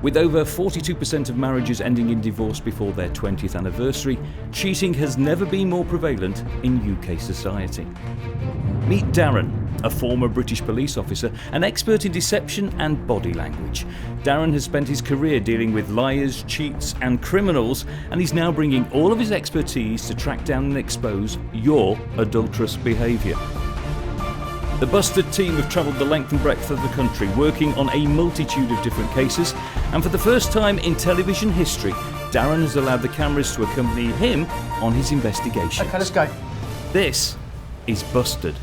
With over 42% of marriages ending in divorce before their 20th anniversary, cheating has never been more prevalent in UK society. Meet Darren, a former British police officer, an expert in deception and body language. Darren has spent his career dealing with liars, cheats and criminals, and he's now bringing all of his expertise to track down and expose your adulterous behaviour. The Busted team have travelled the length and breadth of the country, working on a multitude of different cases, and for the first time in television history, Darren has allowed the cameras to accompany him on his investigation. Okay, let's go. This is Busted.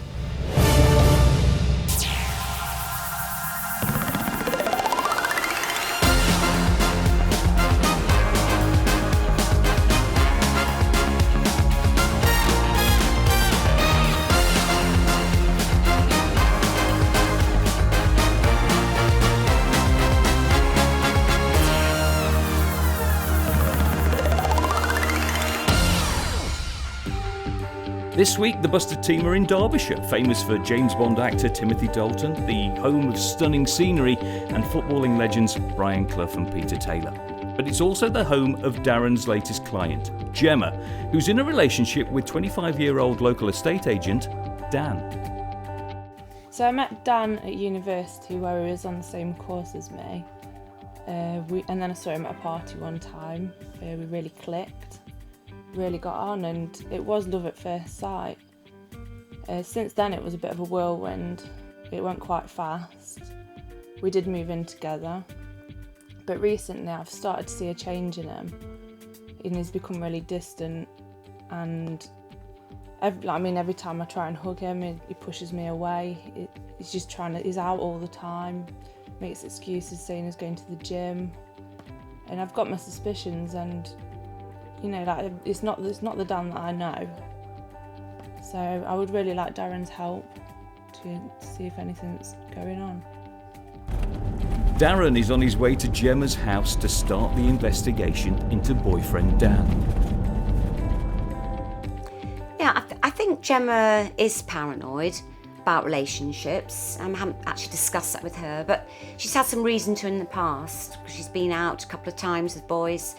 This week, the Busted team are in Derbyshire, famous for James Bond actor Timothy Dalton, the home of stunning scenery and footballing legends Brian Clough and Peter Taylor. But it's also the home of Darren's latest client, Gemma, who's in a relationship with 25-year-old local estate agent, Dan. So I met Dan at university where he was on the same course as me. And then I saw him at a party one time. We really clicked. Really got on, and it was love at first sight. Since then it was a bit of a whirlwind. It went quite fast. We did move in together, but recently I've started to see a change in him. He's become really distant, and every time I try and hug him, he pushes me away. He's out all the time, makes excuses saying he's going to the gym, and I've got my suspicions, and it's not the Dan that I know. So I would really like Darren's help to see if anything's going on. Darren is on his way to Gemma's house to start the investigation into boyfriend Dan. Yeah, I think Gemma is paranoid about relationships. I haven't actually discussed that with her, but she's had some reason to in the past, because she's been out a couple of times with boys.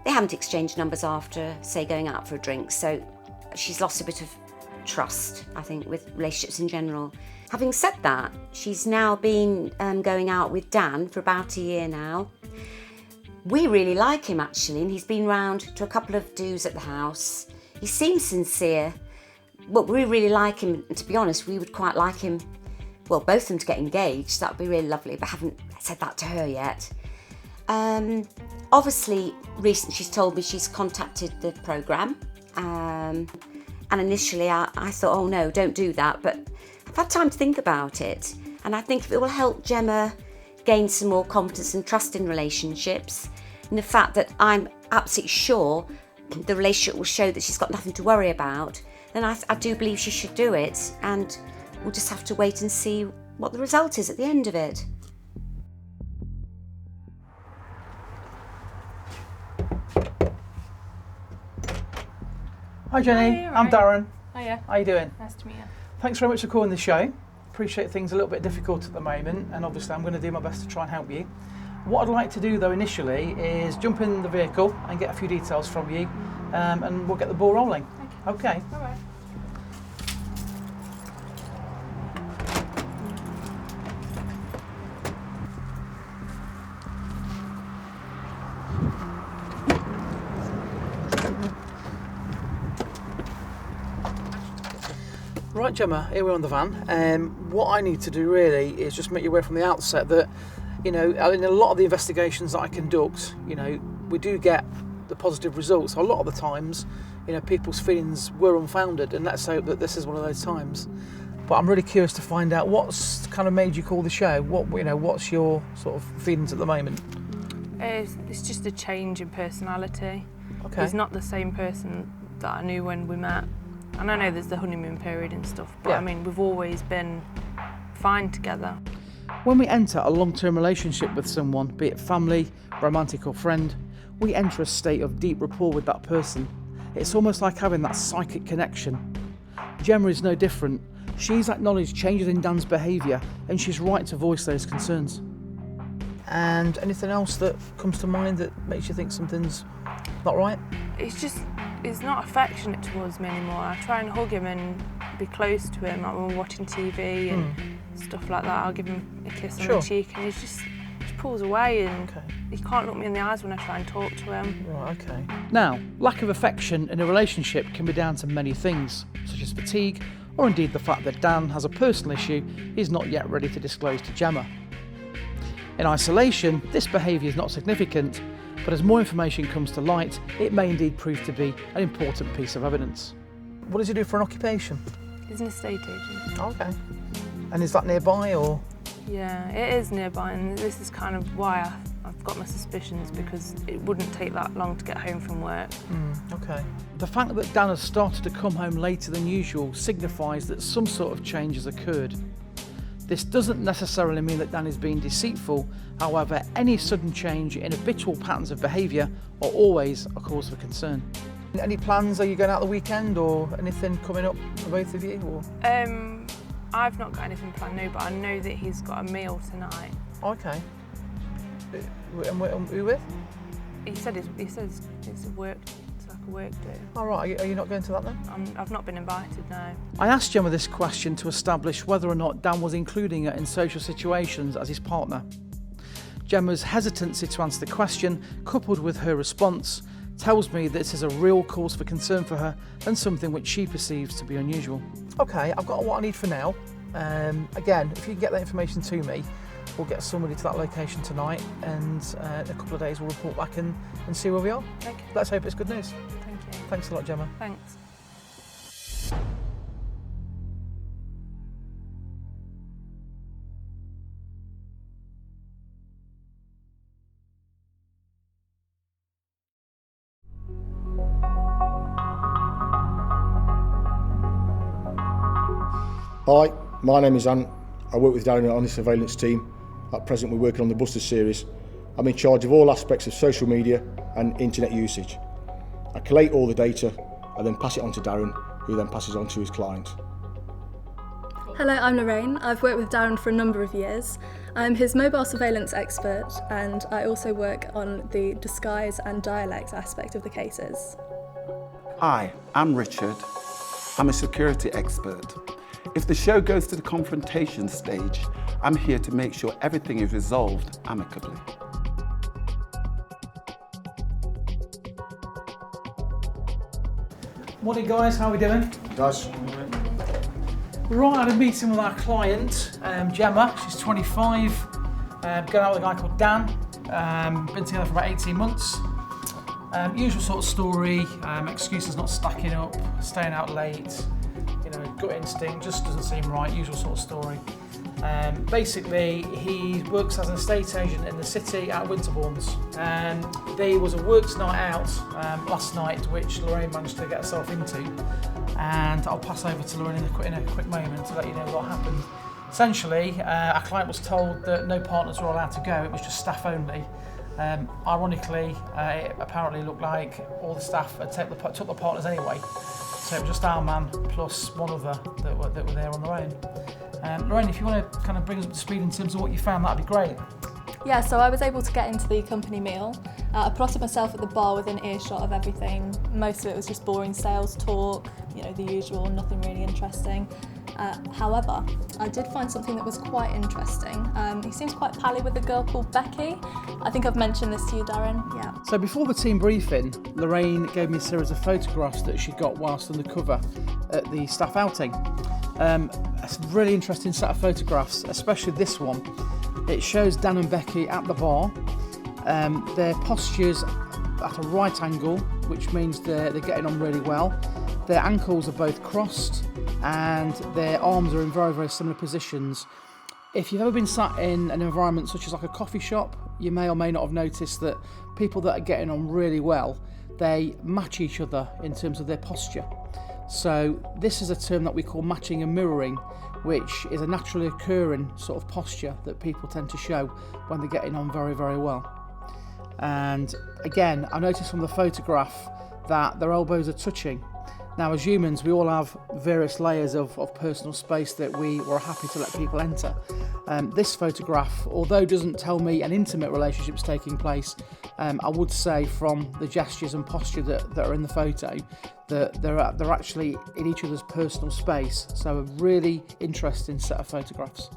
They haven't exchanged numbers after, say, going out for a drink, so she's lost a bit of trust, I think, with relationships in general. Having said that, she's now been going out with Dan for about a year now. We really like him, actually, and he's been round to a couple of do's at the house. He seems sincere, but we really like him, and to be honest, we would quite like him, well, both of them to get engaged. That would be really lovely, but I haven't said that to her yet. Obviously, recently she's told me she's contacted the programme, and initially I thought, oh no, don't do that, but I've had time to think about it, and I think if it will help Gemma gain some more confidence and trust in relationships, and the fact that I'm absolutely sure the relationship will show that she's got nothing to worry about, then I do believe she should do it, and we'll just have to wait and see what the result is at the end of it. Hi Jenny, Hi, I'm Darren. Hiya. How you doing? Nice to meet you. Thanks very much for calling the show. Appreciate things a little bit difficult at the moment, and obviously I'm going to do my best to try and help you. What I'd like to do though initially is jump in the vehicle and get a few details from you, and we'll get the ball rolling. Okay. All right. Right Gemma, here we're on the van. What I need to do really is just make you aware from the outset that, in a lot of the investigations that I conduct, we do get the positive results. A lot of the times, people's feelings were unfounded, and let's hope that this is one of those times. But I'm really curious to find out what's kind of made you call the show. What's your sort of feelings at the moment? It's just a change in personality. Okay. He's not the same person that I knew when we met. And I know there's the honeymoon period and stuff, but Yeah. I mean, we've always been fine together. When we enter a long-term relationship with someone, be it family, romantic or friend, we enter a state of deep rapport with that person. It's almost like having that psychic connection. Gemma is no different. She's acknowledged changes in Dan's behaviour, and she's right to voice those concerns. And anything else that comes to mind that makes you think something's not right? He's not affectionate towards me anymore. I try and hug him and be close to him, like when we're watching TV and stuff like that. I'll give him a kiss on the cheek, and he just pulls away, and he can't look me in the eyes when I try and talk to him. Right, okay. Now, lack of affection in a relationship can be down to many things, such as fatigue, or indeed the fact that Dan has a personal issue he's not yet ready to disclose to Gemma. In isolation, this behaviour is not significant, but as more information comes to light, it may indeed prove to be an important piece of evidence. What does he do for an occupation? He's an estate agent. Okay. And is that nearby, or? Yeah, it is nearby, and this is kind of why I've got my suspicions, because it wouldn't take that long to get home from work. Okay. The fact that Dan has started to come home later than usual signifies that some sort of change has occurred. This doesn't necessarily mean that Dan is being deceitful, however, any sudden change in habitual patterns of behaviour are always a cause for concern. Any plans? Are you going out the weekend or anything coming up for both of you? Or? I've not got anything planned, no, but I know that he's got a meal tonight. Okay. And who with? He says it's a work. It's like a work day. All right. Are you not going to that then? I've not been invited, no. I asked Gemma this question to establish whether or not Dan was including her in social situations as his partner. Gemma's hesitancy to answer the question, coupled with her response, tells me that this is a real cause for concern for her and something which she perceives to be unusual. Okay, I've got what I need for now. Again, if you can get that information to me, we'll get somebody to that location tonight, and in a couple of days we'll report back and see where we are. Okay. Let's hope it's good news. Thank you. Thanks a lot, Gemma. Thanks. Hi, my name is Ant. I work with Darren on the surveillance team. At present we're working on the Busters series. I'm in charge of all aspects of social media and internet usage. I collate all the data and then pass it on to Darren, who then passes on to his clients. Hello, I'm Lorraine. I've worked with Darren for a number of years. I'm his mobile surveillance expert, and I also work on the disguise and dialect aspect of the cases. Hi, I'm Richard. I'm a security expert. If the show goes to the confrontation stage, I'm here to make sure everything is resolved amicably. Morning guys, how are we doing? Guys, Right, I had a meeting with our client, Gemma. She's 25, going out with a guy called Dan. Been together for about 18 months. Usual sort of story, excuses not stacking up, staying out late, gut instinct, just doesn't seem right, usual sort of story. Basically, he works as an estate agent in the city at Winterbourne's. There was a works night out last night, which Lorraine managed to get herself into, and I'll pass over to Lorraine in a quick moment to let you know what happened. Essentially, our client was told that no partners were allowed to go, it was just staff only. Ironically, it apparently looked like all the staff had took the partners anyway. So it was just our man plus one other that were there on their own. Lorraine, if you want to kind of bring us up to speed in terms of what you found, that'd be great. Yeah, so I was able to get into the company meal. I plotted myself at the bar within earshot of everything. Most of it was just boring sales talk, the usual, nothing really interesting. However, I did find something that was quite interesting. He seems quite pally with a girl called Becky. I think I've mentioned this to you, Darren. Yeah. So before the team briefing, Lorraine gave me a series of photographs that she'd got whilst undercover at the staff outing. A really interesting set of photographs, especially this one. It shows Dan and Becky at the bar. Their postures at a right angle, which means they're getting on really well. Their ankles are both crossed and their arms are in very, very similar positions. If you've ever been sat in an environment such as like a coffee shop, you may or may not have noticed that people that are getting on really well, they match each other in terms of their posture. So this is a term that we call matching and mirroring, which is a naturally occurring sort of posture that people tend to show when they're getting on very, very well. And again, I noticed from the photograph that their elbows are touching. Now, as humans, we all have various layers of personal space that we were happy to let people enter. This photograph, although doesn't tell me an intimate relationship's taking place, I would say from the gestures and posture that are in the photo that they're actually in each other's personal space. So a really interesting set of photographs.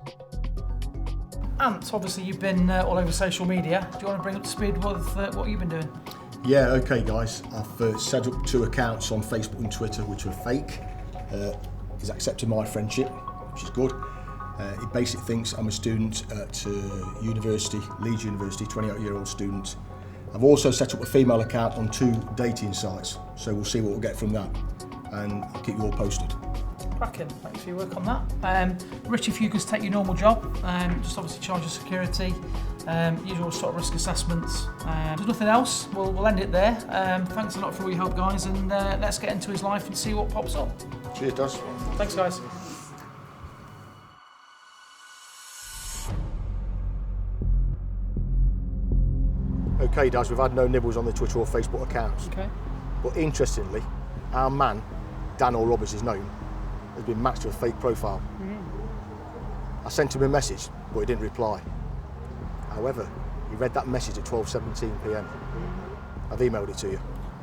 Ant, obviously you've been all over social media. Do you want to bring up to speed with what you've been doing? Yeah, okay guys, I've set up 2 accounts on Facebook and Twitter which are fake. He's accepted my friendship, which is good. He basically thinks I'm a student at university, Leeds University, 28-year-old student. I've also set up a female account on 2 dating sites, so we'll see what we'll get from that, and I'll keep you all posted. Cracking, thanks for your work on that. Rich, if you could take your normal job, just obviously charge of security, usual sort of risk assessments. There's nothing else, we'll end it there. Thanks a lot for all your help, guys, and let's get into his life and see what pops up. Cheers, Daz. Thanks, guys. Okay, Daz, we've had no nibbles on the Twitter or Facebook accounts. Okay. But interestingly, our man, Dan or Rob as he's known, has been matched to a fake profile. I sent him a message, but he didn't reply. However, he read that message at 12:17 p.m. I've emailed it to you.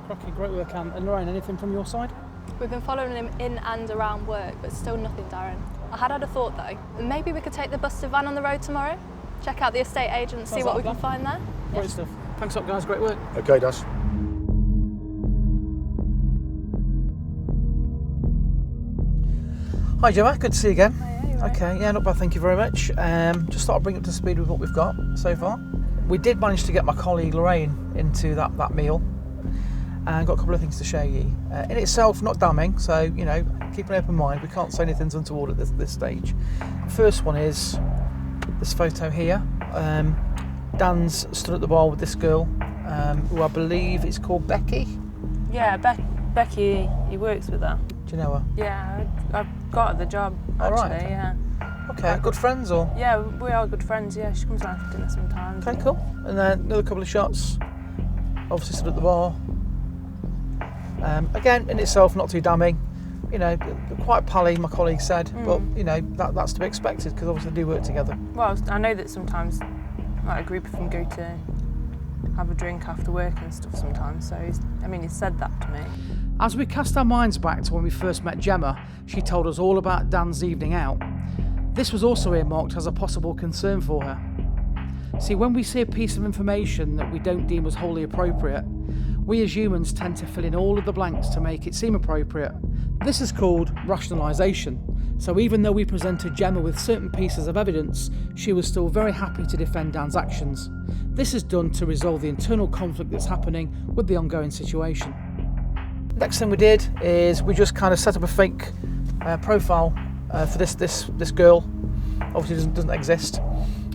Cracking, great work, Ant. And Lorraine, anything from your side? We've been following him in and around work, but still nothing, Darren. I had a thought though. Maybe we could take the bus to Van on the road tomorrow? Check out the estate agent, see what we can find there? Great stuff. Thanks up, guys, great work. Okay, Daz. Hi Gemma, good to see you again. Hiya, you right? Okay, yeah, not bad, thank you very much. Just thought I'd bring up to speed with what we've got so far. We did manage to get my colleague Lorraine into that meal, and got a couple of things to show you. In itself, not damning, so you know, keep an open mind. We can't say anything's untoward at this stage. First one is this photo here. Dan's stood at the bar with this girl, who I believe is called Becky. Yeah, Becky, he works with her. Do you know her? Yeah, I got her the job, Oh, actually, right. yeah. Okay, good friends or? Yeah, we are good friends, yeah. She comes around for dinner sometimes. Okay, cool. And then another couple of shots. Obviously stood at the bar. Again, in itself, not too damning. You know, quite pally, my colleague said, but you know, that's to be expected because obviously they do work together. Well, I know that sometimes like, a group of them go to have a drink after work and stuff sometimes, so he said that to me. As we cast our minds back to when we first met Gemma, she told us all about Dan's evening out. This was also earmarked as a possible concern for her. See, when we see a piece of information that we don't deem as wholly appropriate, we as humans tend to fill in all of the blanks to make it seem appropriate. This is called rationalisation. So even though we presented Gemma with certain pieces of evidence, she was still very happy to defend Dan's actions. This is done to resolve the internal conflict that's happening with the ongoing situation. Next thing we did is we just kind of set up a fake profile for this girl. Obviously doesn't exist.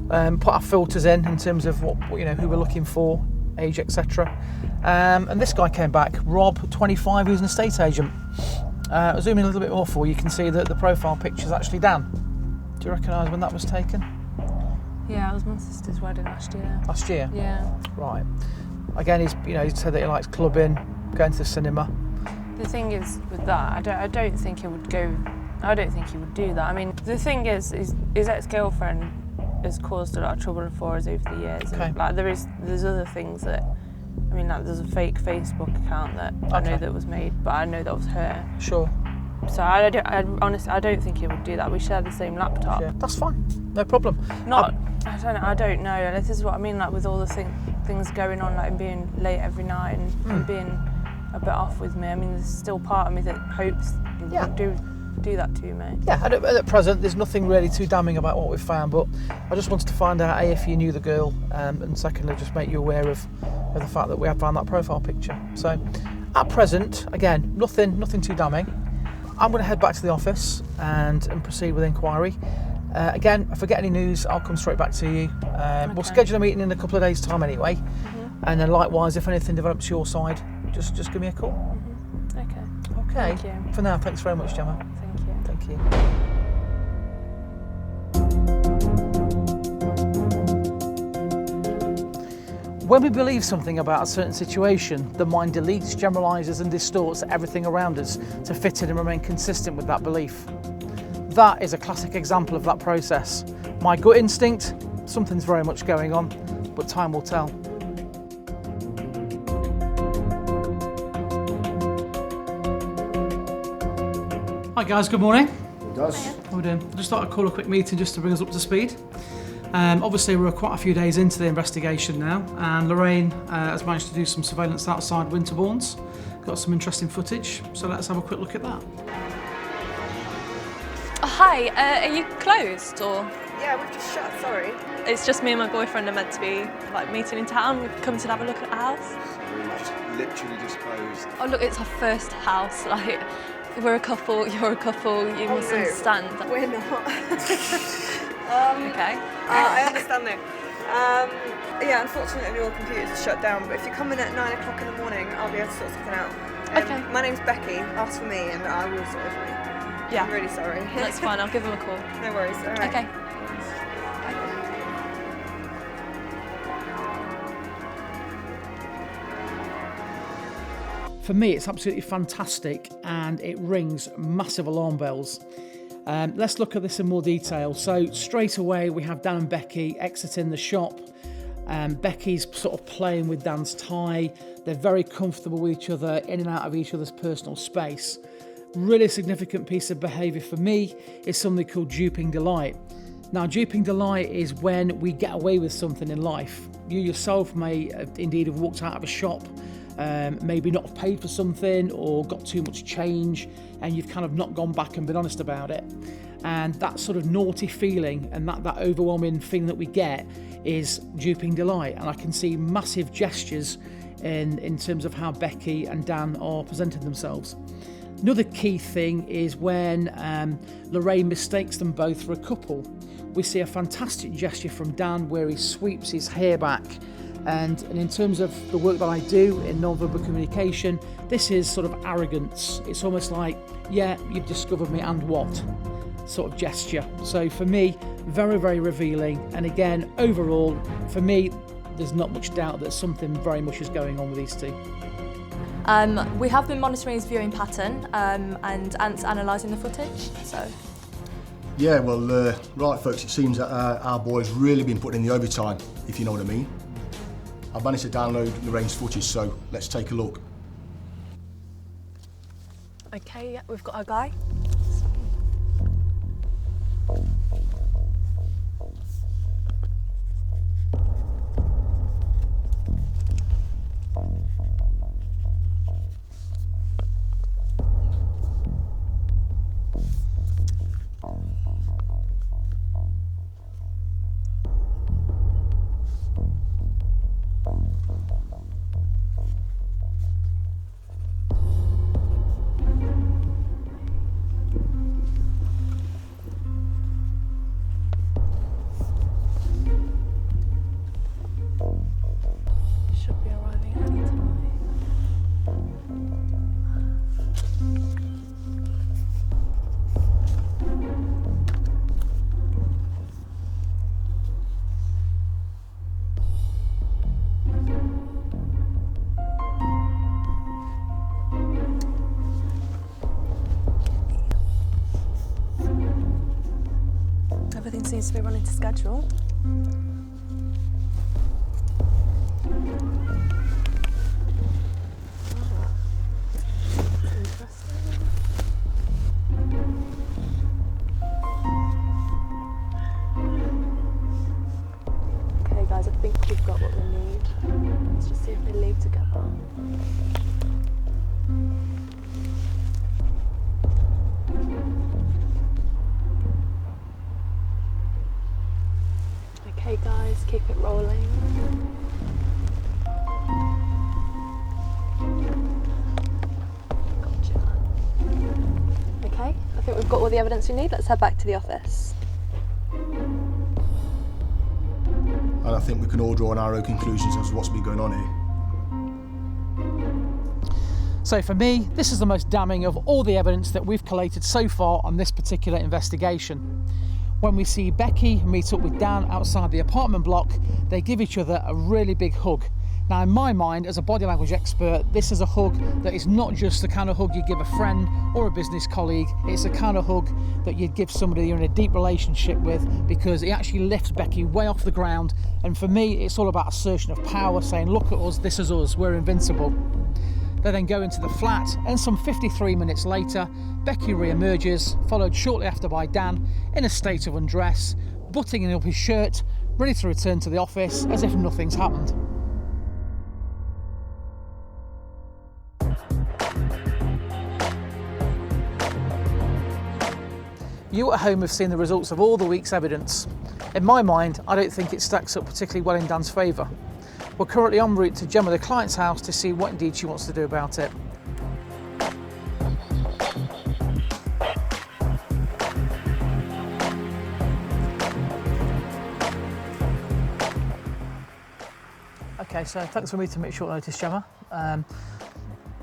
Put our filters in terms of what you know, who we're looking for, age, etc. And this guy came back, Rob, 25, who's an estate agent. I'll zoom in a little bit more for you. You can see that the profile picture is actually Dan. Do you recognise when that was taken? Yeah, it was my sister's wedding last year. Last year? Yeah. Right. Again, he said that he likes clubbing, going to the cinema. The thing is with that, I don't think he would do that. I mean, the thing is his ex-girlfriend has caused a lot of trouble for us over the years. Okay. And, like, there's other things that, I mean, like, there's a fake Facebook account that I know that was made, but I know that was her. Sure. So honestly, I don't think he would do that. We share the same laptop. Yeah, that's fine. No problem. I don't know. This is what I mean, like, with all the things going on, like him being late every night and being a bit off with me. I mean, there's still part of me that hopes he won't do that to me. Yeah, at present, there's nothing really too damning about what we've found, but I just wanted to find out, A, if you knew the girl, and secondly, just make you aware of the fact that we have found that profile picture. So, at present, again, nothing too damning. I'm going to head back to the office and proceed with the inquiry. Again, if I get any news, I'll come straight back to you. We'll schedule a meeting in a couple of days' time anyway. And then likewise, if anything develops your side, just give me a call. Okay. Thank you. For now, thanks very much, Gemma. Thank you. Thank you. When we believe something about a certain situation, the mind deletes, generalises and distorts everything around us to fit in and remain consistent with that belief. That is a classic example of that process. My gut instinct, something's very much going on, but time will tell. Hi guys, good morning. It does. How are we doing? I just thought I'd call a quick meeting just to bring us up to speed. Obviously we're quite a few days into the investigation now, and Lorraine has managed to do some surveillance outside Winterbourne's. Got some interesting footage, so let's have a quick look at that. Oh, hi, are you closed or? Yeah, we've just shut, sorry. It's just me and my boyfriend are meant to be like meeting in town. We've come to have a look at a house. We've literally just closed. Oh look, it's our first house. Like, we're a couple, you're a couple, you must understand. We're not. Okay. I understand though. Yeah, unfortunately all computers are shut down, but if you come in at 9 o'clock in the morning, I'll be able to sort something out. Okay. My name's Becky, ask for me and I will sort it for you. Yeah. I'm really sorry. That's fine, I'll give him a call. No worries, all right. Okay. For me, it's absolutely fantastic and it rings massive alarm bells. Let's look at this in more detail. So straight away we have Dan and Becky exiting the shop. Becky's sort of playing with Dan's tie. They're very comfortable with each other, in and out of each other's personal space. Really significant piece of behaviour for me is something called duping delight. Now, duping delight is when we get away with something in life. You yourself may indeed have walked out of a shop, maybe not have paid for something or got too much change, and you've kind of not gone back and been honest about it. And that sort of naughty feeling and that overwhelming feeling that we get is duping delight. And I can see massive gestures in terms of how Becky and Dan are presenting themselves. Another key thing is when Lorraine mistakes them both for a couple. We see a fantastic gesture from Dan where he sweeps his hair back. And in terms of the work that I do in non-verbal communication, this is sort of arrogance. It's almost like, yeah, you've discovered me and what? Sort of gesture. So for me, very, very revealing. And again, overall, for me, there's not much doubt that something very much is going on with these two. We have been monitoring his viewing pattern and Ant's analysing the footage, so. Yeah, well, right folks, it seems that our boy's really been putting in the overtime, if you know what I mean. I've managed to download Lorraine's footage, so let's take a look. Okay, yeah, we've got our guy. Should be arriving any time. Everything seems to be running to schedule. Okay guys, I think we've got what we need. Let's just see if they leave together. Okay guys, keep it rolling. Gotcha. Okay, I think we've got all the evidence we need. Let's head back to the office. And I think we can all draw on our own conclusions as to what's been going on here. So for me, this is the most damning of all the evidence that we've collated so far on this particular investigation. When we see Becky meet up with Dan outside the apartment block, they give each other a really big hug. Now, in my mind, as a body language expert, this is a hug that is not just the kind of hug you give a friend or a business colleague. It's the kind of hug that you'd give somebody you're in a deep relationship with, because it actually lifts Becky way off the ground. And for me, it's all about assertion of power, saying, look at us, this is us, we're invincible. They then go into the flat, and some 53 minutes later, Becky re-emerges, followed shortly after by Dan, in a state of undress, buttoning up his shirt, ready to return to the office as if nothing's happened. You at home have seen the results of all the week's evidence. In my mind, I don't think it stacks up particularly well in Dan's favour. We're currently en route to Gemma, the client's house, to see what indeed she wants to do about it. Okay, so thanks for meeting me at short notice, Gemma.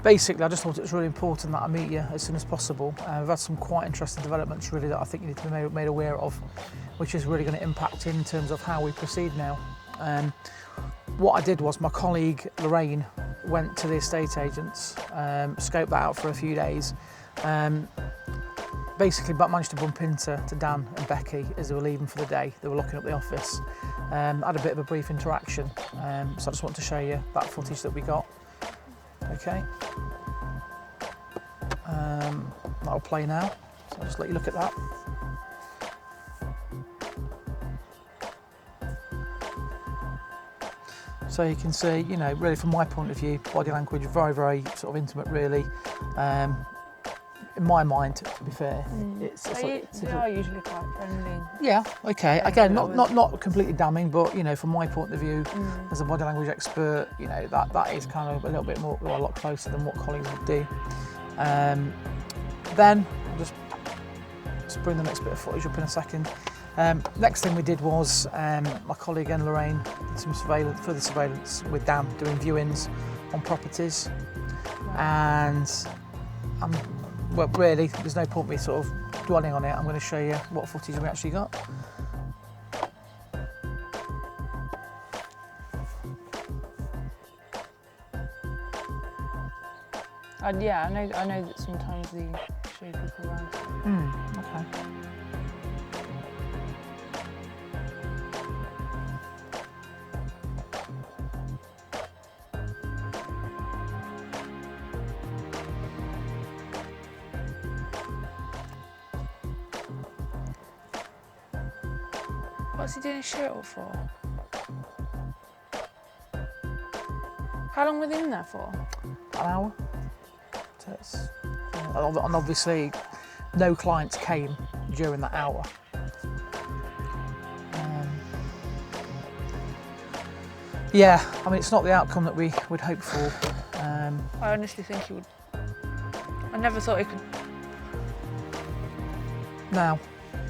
Basically, I just thought it was really important that I meet you as soon as possible. We've had some quite interesting developments really that I think you need to be made aware of, which is really going to impact in terms of how we proceed now. What I did was my colleague Lorraine went to the estate agents, scoped that out for a few days, basically but managed to bump into Dan and Becky as they were leaving for the day. They were locking up the office. Had a bit of a brief interaction, so I just want to show you that footage that we got. Okay, that'll play now, so I'll just let you look at that. So you can see, you know, really from my point of view, body language, very, very sort of intimate really. In my mind, to be fair, They are usually quite friendly. Yeah, okay. Again, not completely damning, but you know, from my point of view, as a body language expert, you know, that is kind of a little bit more, well, a lot closer than what colleagues would do. Then I'll just bring the next bit of footage up in a second. Next thing we did was my colleague and Lorraine did some further surveillance with Dan, doing viewings on properties, and well, really, there's no point me sort of dwelling on it. I'm going to show you what footage we actually got. Yeah, I know that sometimes they show people around. Okay. What's he doing his shirt up for? How long were they in there for? An hour. So and obviously, no clients came during that hour. Yeah, I mean, it's not the outcome that we would hope for. I honestly think he would. I never thought he could. Now,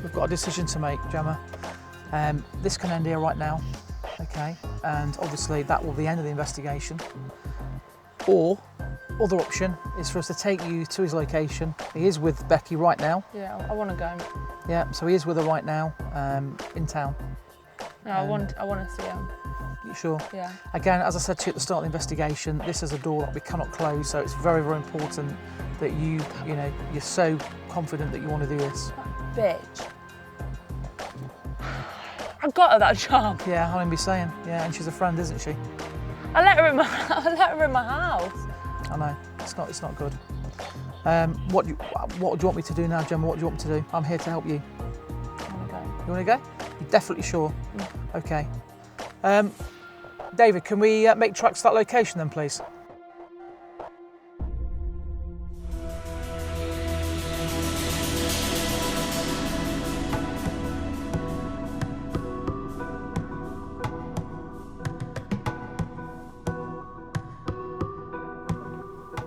we've got a decision to make, Gemma. This can end here right now, okay? And obviously that will be the end of the investigation. Or, other option is for us to take you to his location. He is with Becky right now. Yeah, I want to go. Yeah, so he is with her right now, in town. No, I want to see him. You sure? Yeah. Again, as I said to you at the start of the investigation, this is a door that we cannot close, so it's very, very important that you know, you're so confident that you want to do this. Bitch. I got her that job. Yeah, I'll be saying. Yeah, and she's a friend, isn't she? I let her in my house. I know. It's not good. What do you want me to do now, Gemma? What do you want me to do? I'm here to help you. I want to go. You want to go? You're definitely sure? Yeah. Okay. David, can we make tracks to that location then, please?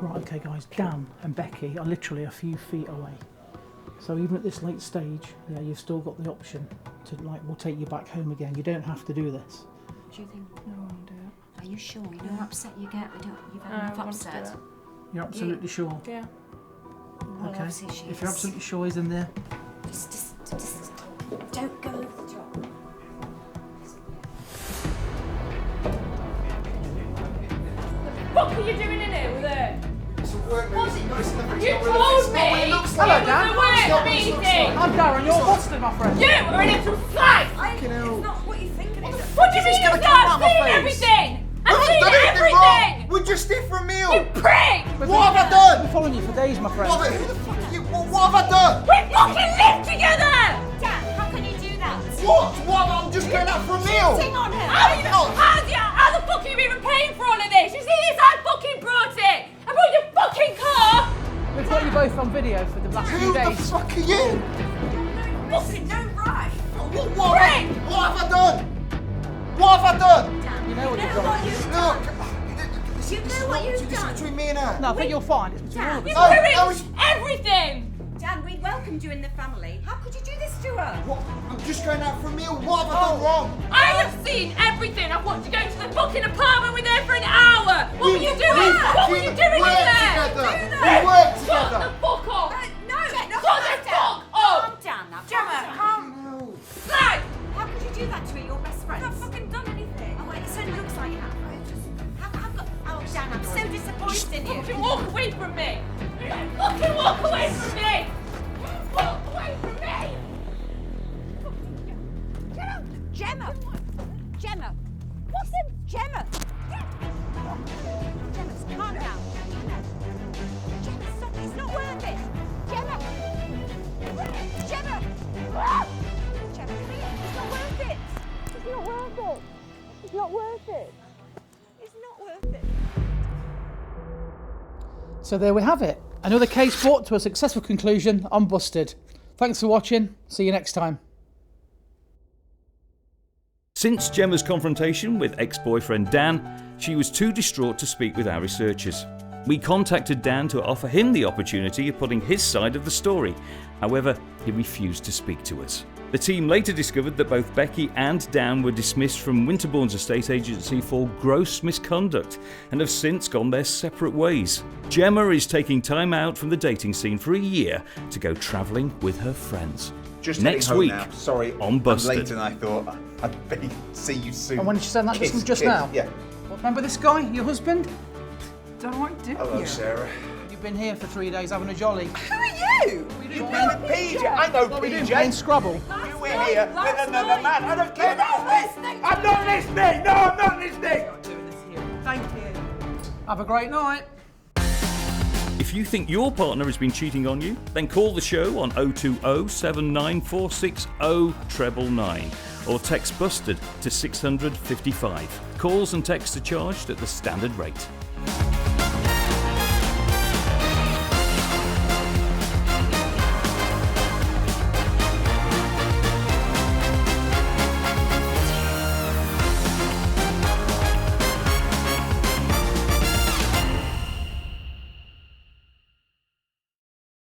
Right, okay guys, Dan and Becky are literally a few feet away. So even at this late stage, yeah, you've still got the option to, like, we'll take you back home again. You don't have to do this. Do you think? No, I want to do it. Are you sure? You know how upset you get? You've had enough upset. You're absolutely sure? Yeah. Well, Okay. obviously she If you're is. absolutely sure he's in there. Just don't go over the top. are you doing in here with her? It's a work meeting. You told me it was Hello, Dan. a work meeting! I'm Darren, you're busted, my friend. You were in it to fight! It's not what you think it is. What do you mean you've not seen everything? I've seen everything! We're just here for a meal. You prick! What have I done? Been following you for days, my friend. Who the fuck are you? What have I done? We fucking live together! Dad, how can you do that? What? I'm just going out for a meal. Sitting on her. How the fuck are you even paying for all of this? You see this? I fucking brought it! I brought your fucking car! We've got you both on video for the last few Who the days. fuck are you? Fucking no right! What have I done? What have I done? You know what you've done. Look, this is between me and her. No, I think you're fine. It's between all of us. You ruined everything! Dan, we welcomed you in the family. How could you do this to her? What? I'm just going out for a meal. What have I done wrong? I have seen everything! I've watched you go to the fucking apartment with her for an hour! What were you doing? What were you doing in there? We work Shut together. the fuck up! No, Shut the fuck up! Calm down now. Gemma, calm. Slag! How could you do that to her, your best friend? I've not fucking done anything. Oh, it certainly looks like you have. Oh, Dan, I'm so disappointed in you. Fucking walk away from me! Fucking walk away from me! Walk away from me! Gemma! Gemma! What's in Gemma? Gemma, calm down. Gemma, stop. It's not worth it. Gemma! Gemma! Gemma, come here. It's not worth it. It's not worth it. It's not worth it. It's not worth it. So there we have it. Another case brought to a successful conclusion on Busted. Thanks for watching. See you next time. Since Gemma's confrontation with ex-boyfriend Dan, she was too distraught to speak with our researchers. We contacted Dan to offer him the opportunity of putting his side of the story. However, he refused to speak to us. The team later discovered that both Becky and Dan were dismissed from Winterbourne's estate agency for gross misconduct and have since gone their separate ways. Gemma is taking time out from the dating scene for a year to go travelling with her friends. Just next heading home week now. Sorry, on Busted. I'm late and I thought I'd see you soon. And when did you say that just now? Yeah. Well, remember this guy, your husband? Don't do Hello, you? Sarah. You've been here for 3 days having a jolly. Who are you? You with PJ. I know What are we doing, PJ. playing Scrabble? We're here with another man. I don't care about this. I'm not listening. No, I'm not listening. Thank you. Have a great night. If you think your partner has been cheating on you, then call the show on 020 79460 999 or text Busted to 655. Calls and texts are charged at the standard rate.